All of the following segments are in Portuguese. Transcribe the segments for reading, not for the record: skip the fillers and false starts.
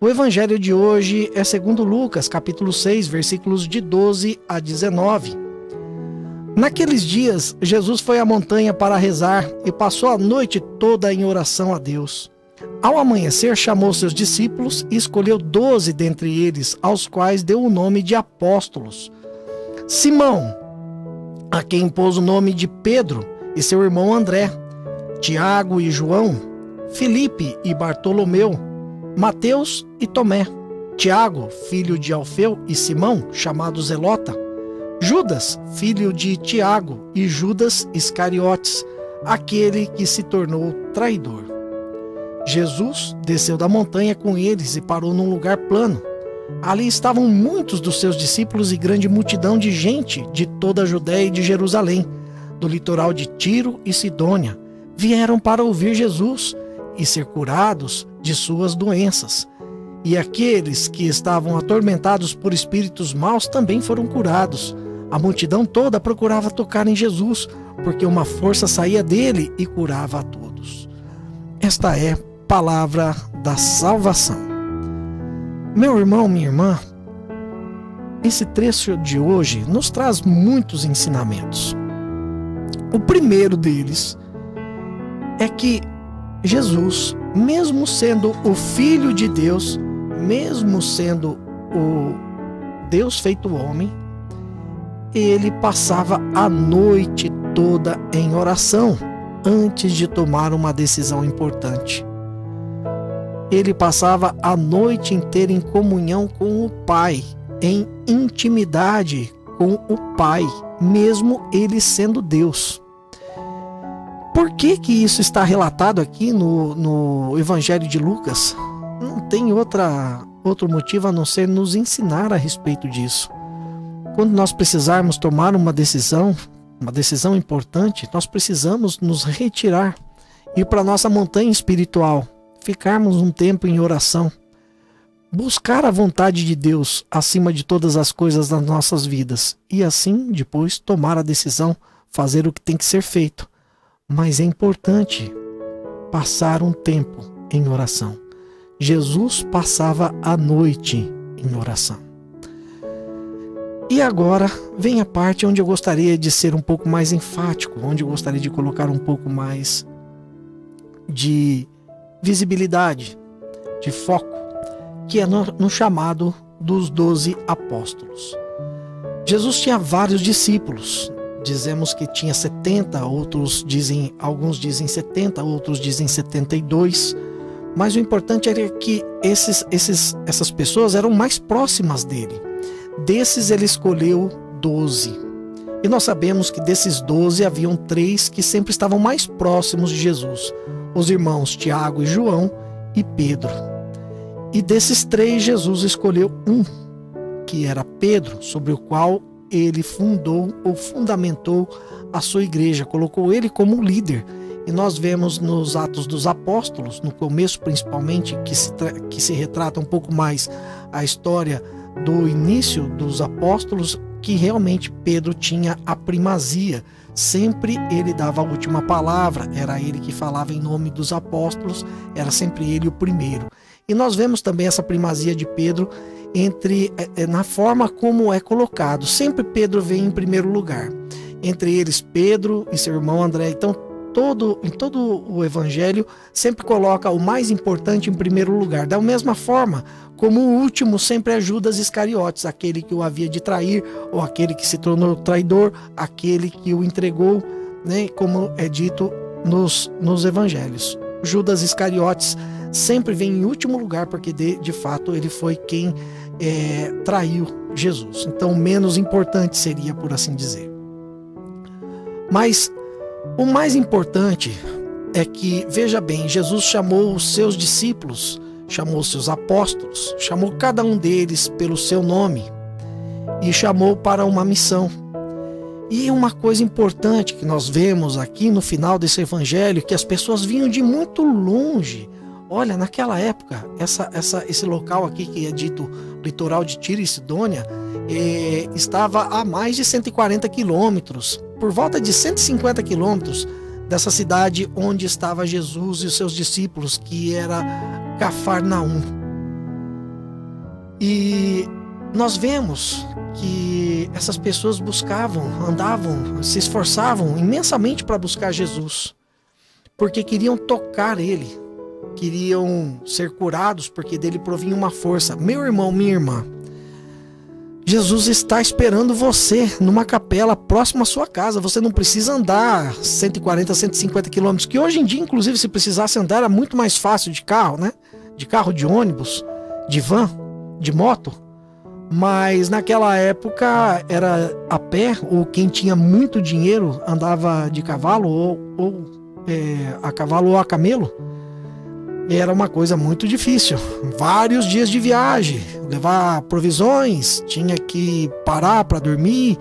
O evangelho de hoje é segundo Lucas, capítulo 6, versículos de 12 a 19. Naqueles dias, Jesus foi à montanha para rezar e passou a noite toda em oração a Deus. Ao amanhecer, chamou seus discípulos e escolheu 12 dentre eles, aos quais deu o nome de apóstolos. Simão, a quem impôs o nome de Pedro, e seu irmão André, Tiago e João, Filipe e Bartolomeu, Mateus e Tomé, Tiago, filho de Alfeu, e Simão, chamado Zelota, Judas, filho de Tiago, e Judas Iscariotes, aquele que se tornou traidor. Jesus desceu da montanha com eles e parou num lugar plano. Ali estavam muitos dos seus discípulos e grande multidão de gente de toda a Judéia e de Jerusalém, do litoral de Tiro e Sidônia. Vieram para ouvir Jesus e ser curados de suas doenças. E aqueles que estavam atormentados por espíritos maus também foram curados. A multidão toda procurava tocar em Jesus, porque uma força saía dele e curava a todos. Esta é a palavra da salvação. Meu irmão, minha irmã, esse trecho de hoje nos traz muitos ensinamentos. O primeiro deles é que Jesus, mesmo sendo o Filho de Deus, mesmo sendo o Deus feito homem, ele passava a noite toda em oração antes de tomar uma decisão importante. Ele passava a noite inteira em comunhão com o Pai, em intimidade com o Pai, mesmo ele sendo Deus. Por que isso está relatado aqui no Evangelho de Lucas? Não tem outro motivo a não ser nos ensinar a respeito disso. Quando nós precisarmos tomar uma decisão importante, nós precisamos nos retirar, ir para a nossa montanha espiritual, ficarmos um tempo em oração, buscar a vontade de Deus acima de todas as coisas das nossas vidas e assim depois tomar a decisão, fazer o que tem que ser feito. Mas é importante passar um tempo em oração. Jesus passava a noite em oração. E agora vem a parte onde eu gostaria de ser um pouco mais enfático, onde eu gostaria de colocar um pouco mais de visibilidade, de foco, que é no chamado dos 12 apóstolos. Jesus tinha vários discípulos. Dizemos que tinha 70, alguns dizem 70, outros dizem 72. Mas o importante era que essas pessoas eram mais próximas dele. Desses ele escolheu 12. E nós sabemos que desses 12 haviam 3 que sempre estavam mais próximos de Jesus: os irmãos Tiago e João e Pedro. E desses 3 Jesus escolheu um, que era Pedro, sobre o qual ele fundamentou a sua igreja, colocou ele como líder. E nós vemos nos Atos dos Apóstolos, no começo principalmente, que se retrata um pouco mais a história do início dos apóstolos, que realmente Pedro tinha a primazia. Sempre ele dava a última palavra, era ele que falava em nome dos apóstolos, era sempre ele o primeiro. E nós vemos também essa primazia de Pedro na forma como é colocado. Sempre Pedro vem em primeiro lugar. Entre eles Pedro e seu irmão André. Então em todo o evangelho sempre coloca o mais importante em primeiro lugar. Da mesma forma como o último sempre é Judas Iscariotes, aquele que o havia de trair, ou aquele que se tornou traidor, aquele que o entregou, né, como é dito nos evangelhos. Judas Iscariotes sempre vem em último lugar, porque de fato ele foi quem traiu Jesus. Então menos importante seria, por assim dizer. Mas o mais importante é que, veja bem, Jesus chamou os seus discípulos, chamou os seus apóstolos, chamou cada um deles pelo seu nome e chamou para uma missão. E uma coisa importante que nós vemos aqui no final desse evangelho, que as pessoas vinham de muito longe. Olha, naquela época, esse local aqui que é dito litoral de Tiro e Sidônia, estava a mais de 140 quilômetros, por volta de 150 quilômetros dessa cidade onde estava Jesus e os seus discípulos, que era Cafarnaum. E nós vemos que essas pessoas buscavam, andavam, se esforçavam imensamente para buscar Jesus, porque queriam tocar ele, queriam ser curados, porque dele provinha uma força. Meu irmão, minha irmã, Jesus está esperando você numa capela próxima à sua casa. Você não precisa andar 140, 150 quilômetros, que hoje em dia, inclusive, se precisasse andar, era muito mais fácil de carro, né? De carro, de ônibus, de van, de moto. Mas naquela época era a pé, ou quem tinha muito dinheiro andava de cavalo, ou a cavalo ou a camelo. Era uma coisa muito difícil. Vários dias de viagem, levar provisões, tinha que parar para dormir,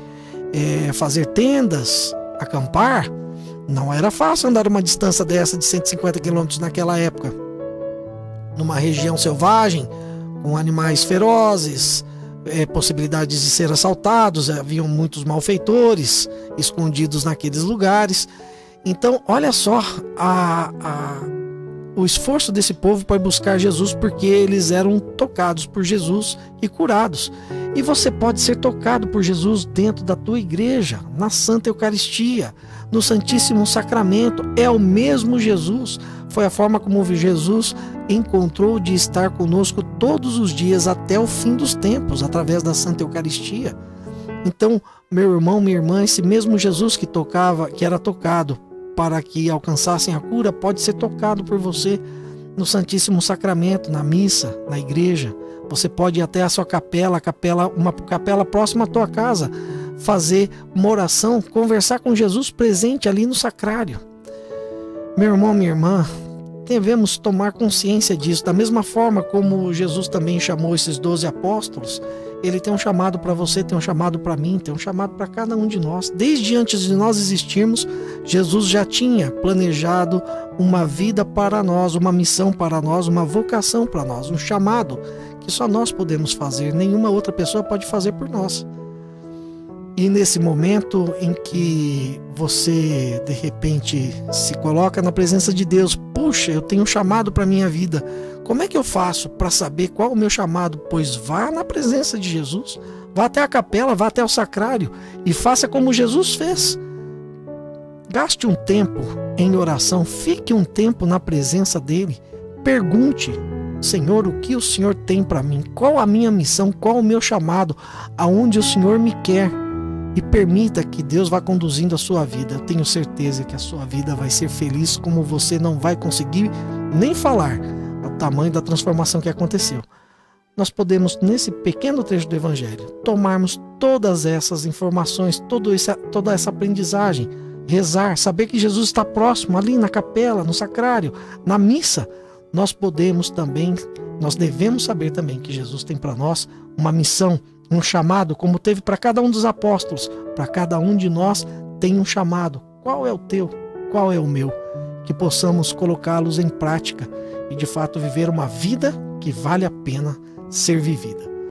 fazer tendas, acampar. Não era fácil andar uma distância dessa de 150 quilômetros naquela época. Numa região selvagem, com animais ferozes, possibilidades de ser assaltados, haviam muitos malfeitores escondidos naqueles lugares. Então, olha só o esforço desse povo para buscar Jesus, porque eles eram tocados por Jesus e curados. E você pode ser tocado por Jesus dentro da tua igreja, na Santa Eucaristia, no Santíssimo Sacramento. É o mesmo Jesus. Foi a forma como Jesus encontrou de estar conosco todos os dias até o fim dos tempos, através da Santa Eucaristia. Então, meu irmão, minha irmã, esse mesmo Jesus que era tocado para que alcançassem a cura, pode ser tocado por você no Santíssimo Sacramento, na missa, na igreja. Você pode ir até a sua capela, uma capela próxima à tua casa, fazer uma oração, conversar com Jesus presente ali no sacrário. Meu irmão, minha irmã, devemos tomar consciência disso. Da mesma forma como Jesus também chamou esses 12 apóstolos, ele tem um chamado para você, tem um chamado para mim, tem um chamado para cada um de nós. Desde antes de nós existirmos, Jesus já tinha planejado uma vida para nós, uma missão para nós, uma vocação para nós, um chamado que só nós podemos fazer, nenhuma outra pessoa pode fazer por nós. E nesse momento em que você, de repente, se coloca na presença de Deus, puxa, eu tenho um chamado para a minha vida, como é que eu faço para saber qual é o meu chamado? Pois vá na presença de Jesus, vá até a capela, vá até o sacrário e faça como Jesus fez. Gaste um tempo em oração, fique um tempo na presença dele, pergunte: Senhor, o que o Senhor tem para mim? Qual a minha missão? Qual o meu chamado? Aonde o Senhor me quer? E permita que Deus vá conduzindo a sua vida. Eu tenho certeza que a sua vida vai ser feliz, como você não vai conseguir nem falar o tamanho da transformação que aconteceu. Nós podemos, nesse pequeno trecho do Evangelho, tomarmos todas essas informações, toda essa aprendizagem, rezar, saber que Jesus está próximo, ali na capela, no sacrário, na missa. Nós devemos saber também que Jesus tem para nós uma missão, um chamado, como teve para cada um dos apóstolos. Para cada um de nós tem um chamado. Qual é o teu? Qual é o meu? Que possamos colocá-los em prática e de fato viver uma vida que vale a pena ser vivida.